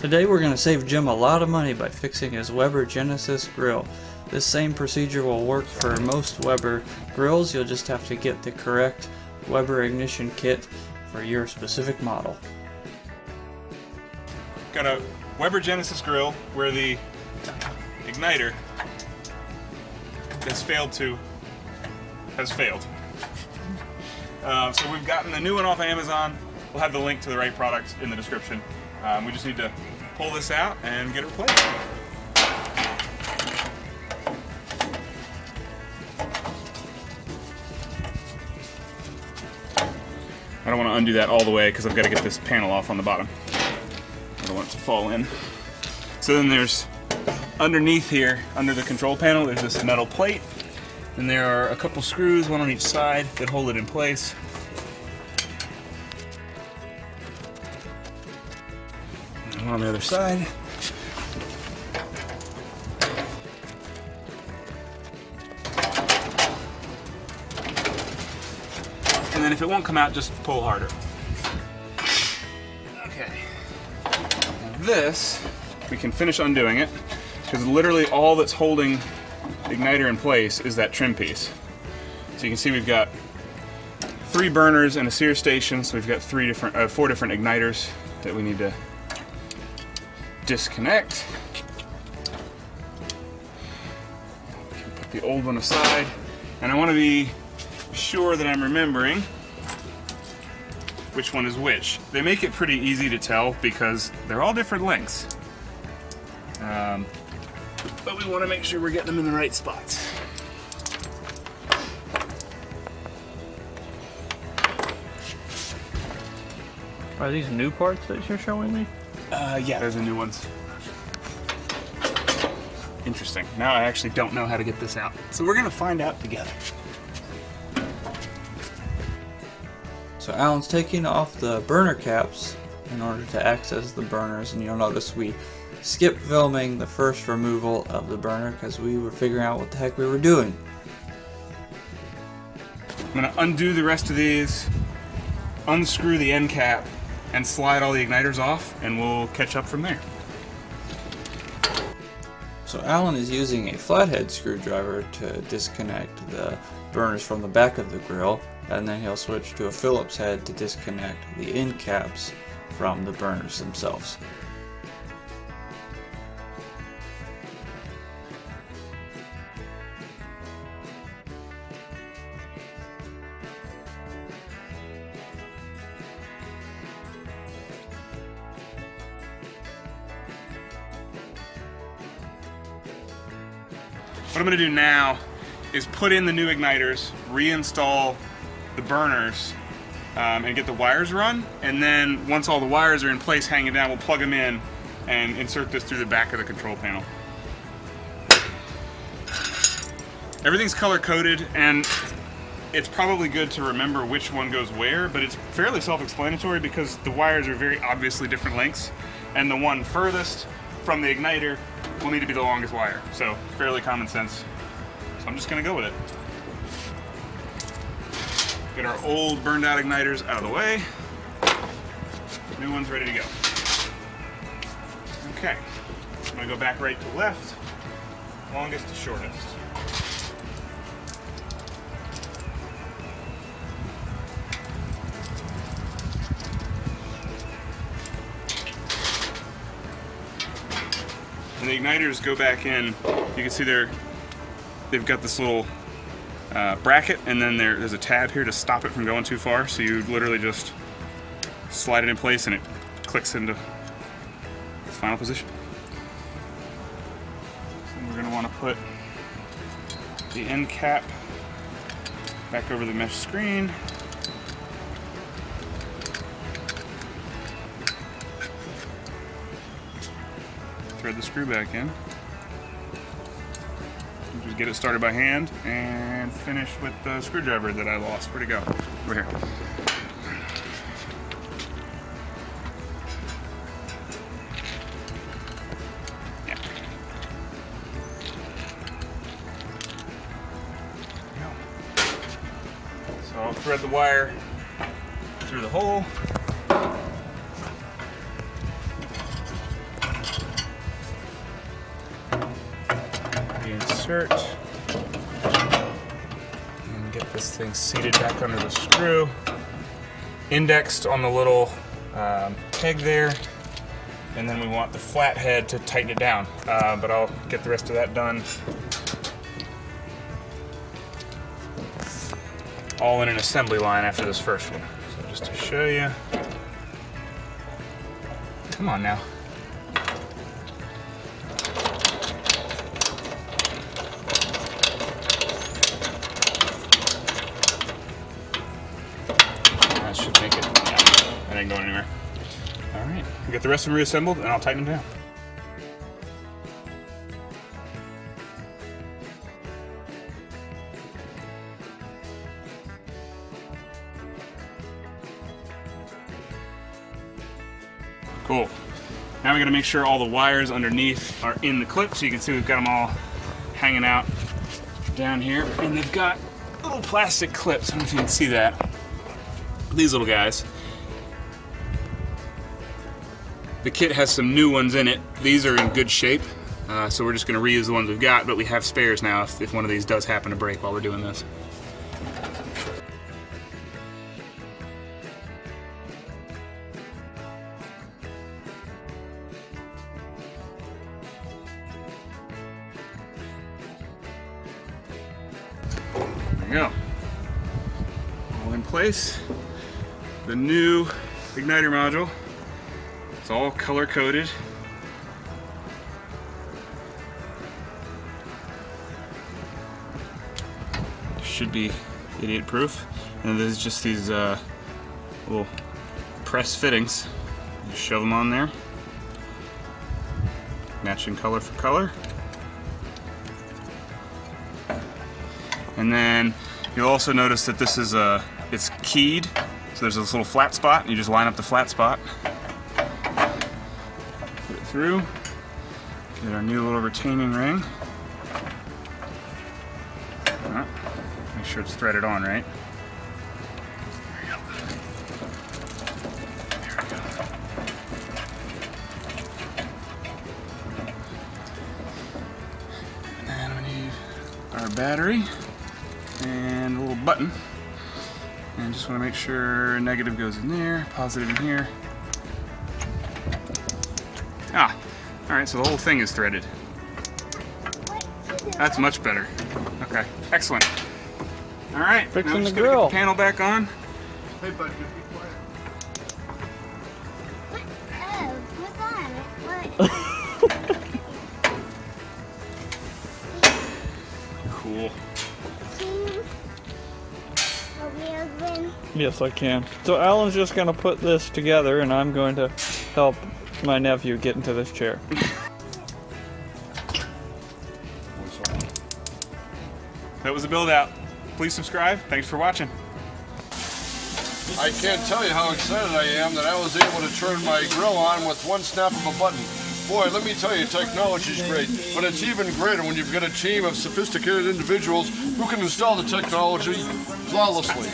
Today we're going to save Jim a lot of money by fixing his Weber Genesis grill. This same procedure will work for most Weber grills, you'll just have to get the correct Weber ignition kit for your specific model. Got a Weber Genesis grill where the igniter has failed. So we've gotten the new one off Amazon. We'll have the link to the right product in the description. We just need to pull this out and get it replaced. I don't want to undo that all the way because I've got to get this panel off on the bottom. I don't want it to fall in. So then there's underneath here, under the control panel, there's this metal plate. And there are a couple screws, one on each side, that hold it in place. And one on the other side. And then if it won't come out, just pull harder. Okay. Now this, we can finish undoing it, because literally all that's holding the igniter in place is that trim piece. So you can see we've got 3 burners and a sear station, so we've got 4 different igniters that we need to disconnect. Put the old one aside, and I want to be sure that I'm remembering which one is which. They make it pretty easy to tell because they're all different lengths. But we want to make sure we're getting them in the right spots. Are these new parts that you're showing me? Yeah, they're the new ones. Interesting. Now I actually don't know how to get this out. So we're gonna find out together. So Alan's taking off the burner caps in order to access the burners, and you'll notice we skipped filming the first removal of the burner because we were figuring out what the heck we were doing. I'm gonna undo the rest of these, unscrew the end cap, and slide all the igniters off, and we'll catch up from there. So Alan is using a flathead screwdriver to disconnect the burners from the back of the grill, and then he'll switch to a Phillips head to disconnect the end caps from the burners themselves. What I'm going to do now is put in the new igniters, reinstall the burners, and get the wires run. And then once all the wires are in place hanging down, we'll plug them in and insert this through the back of the control panel. Everything's color-coded, and it's probably good to remember which one goes where, but it's fairly self-explanatory because the wires are very obviously different lengths, and the one furthest from the igniter will need to be the longest wire. So fairly common sense. So I'm just gonna go with it. Get our old burned out igniters out of the way. New one's ready to go. Okay, I'm gonna go back right to left, longest to shortest. And the igniters go back in. You can see they've got this little bracket, and then there's a tab here to stop it from going too far. So you literally just slide it in place and it clicks into its final position. And we're going to want to put the end cap back over the mesh screen. Thread the screw back in. Just get it started by hand and finish with the screwdriver that I lost. Where'd it go? Over here. Yeah. So I'll thread the wire through the hole. insert. And get this thing seated back under the screw. Indexed on the little peg there. And then we want the flat head to tighten it down. But I'll get the rest of that done. All in an assembly line after this first one. So just to show you. Come on now. That should make it. Yeah, that ain't going anywhere. All right, we'll get the rest of them reassembled and I'll tighten them down. Cool. Now we gotta make sure all the wires underneath are in the clip, so you can see we've got them all hanging out down here. And they've got little plastic clips, I don't know if you can see that. These little guys. The kit has some new ones in it. These are in good shape, so we're just gonna reuse the ones we've got, but we have spares now if one of these does happen to break while we're doing this. There we go. All in place. The new igniter module. It's all color coded. Should be idiot proof. And there's just these little press fittings. Just shove them on there. Matching color for color. And then you'll also notice that this is it's keyed. So there's this little flat spot, and you just line up the flat spot. Put it through. Get our new little retaining ring. Make sure it's threaded on right. There we go. There we go. And then we need our battery and a little button. And just want to make sure negative goes in there, positive in here. Ah, all right, so the whole thing is threaded. That's much better. Okay, excellent. All right, Fixing now I'm just the gonna grill. get the panel back on. Hey, bud, just be quiet. Cool. Yes, I can. So Alan's just going to put this together, and I'm going to help my nephew get into this chair. That was a build out. Please subscribe. Thanks for watching. I can't tell you how excited I am that I was able to turn my grill on with one snap of a button. Boy, let me tell you, technology's great, but it's even greater when you've got a team of sophisticated individuals who can install the technology flawlessly.